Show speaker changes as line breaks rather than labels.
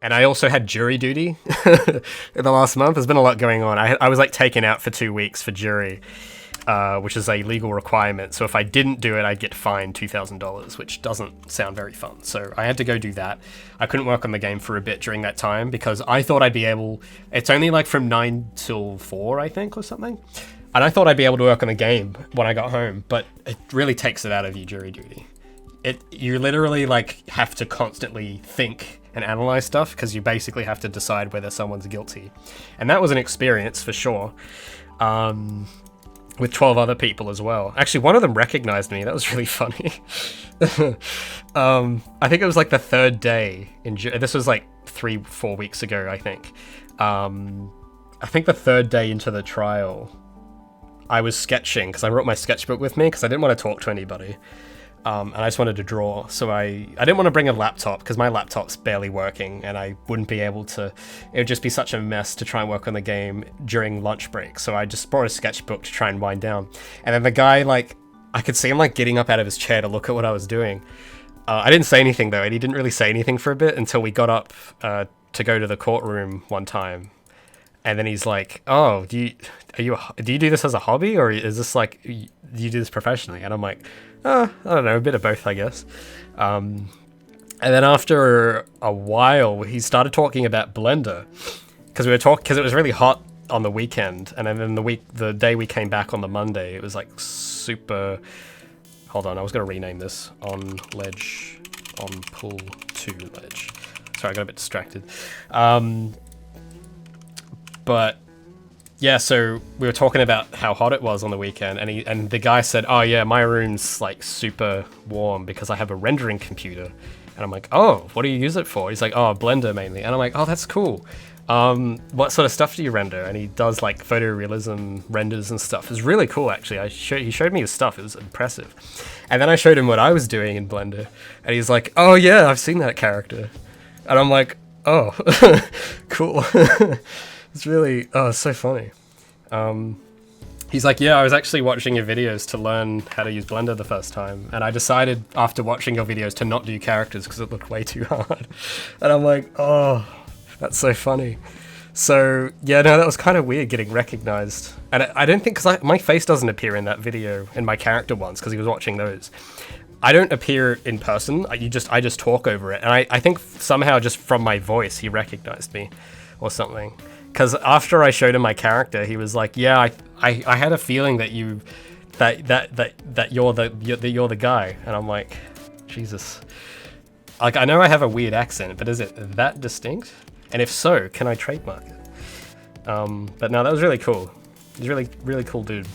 And I also had jury duty in the last month. There's been a lot going on. I was like taken out for 2 weeks for jury, which is a legal requirement. So if I didn't do it, I'd get fined $2,000, which doesn't sound very fun. So I had to go do that. I couldn't work on the game for a bit during that time because I thought I'd be able... It's only like from 9 till 4, I think, or something. And I thought I'd be able to work on the game when I got home, but it really takes it out of you, jury duty. You literally like have to constantly think and analyze stuff because you basically have to decide whether someone's guilty. And that was an experience for sure. With 12 other people as well. Actually, one of them recognized me. That was really funny. I think it was like the third day. This was like 3-4 weeks ago, I think. I think the third day into the trial, I was sketching because I brought my sketchbook with me because I didn't want to talk to anybody. And I just wanted to draw, so I didn't want to bring a laptop because my laptop's barely working and I wouldn't be able to, it would just be such a mess to try and work on the game during lunch break, so I just brought a sketchbook to try and wind down. And then the guy, like, I could see him like getting up out of his chair to look at what I was doing. I didn't say anything though, and he didn't really say anything for a bit until we got up to go to the courtroom one time. And then he's like, oh, do you do this as a hobby, or is this like, do you do this professionally? And I'm like, I don't know, a bit of both, I guess. And then after a while, he started talking about Blender because it was really hot on the weekend, and then the day we came back on the Monday, it was like super. Hold on, I was gonna rename this on ledge, on pool to ledge. Sorry, I got a bit distracted. But yeah, so we were talking about how hot it was on the weekend, and the guy said, oh yeah, my room's like super warm because I have a rendering computer. And I'm like, oh, what do you use it for? He's like, oh, Blender mainly. And I'm like, oh, that's cool. What sort of stuff do you render? And he does like photorealism renders and stuff. It's really cool, actually. He showed me his stuff. It was impressive. And then I showed him what I was doing in Blender, and he's like, oh yeah, I've seen that character. And I'm like, oh, cool. It's really, it's so funny. He's like, yeah, I was actually watching your videos to learn how to use Blender the first time, and I decided after watching your videos to not do characters because it looked way too hard. And I'm like, oh, that's so funny. So yeah, no, that was kind of weird getting recognized. And I don't think, because my face doesn't appear in that video, in my character ones, because he was watching those. I don't appear in person, I just talk over it. And I think somehow just from my voice, he recognized me or something. Because after I showed him my character, he was like, "Yeah, I had a feeling that you're the guy." And I'm like, Jesus. Like, I know I have a weird accent, but is it that distinct? And if so, can I trademark it? But no, that was really cool. He's really, really cool dude.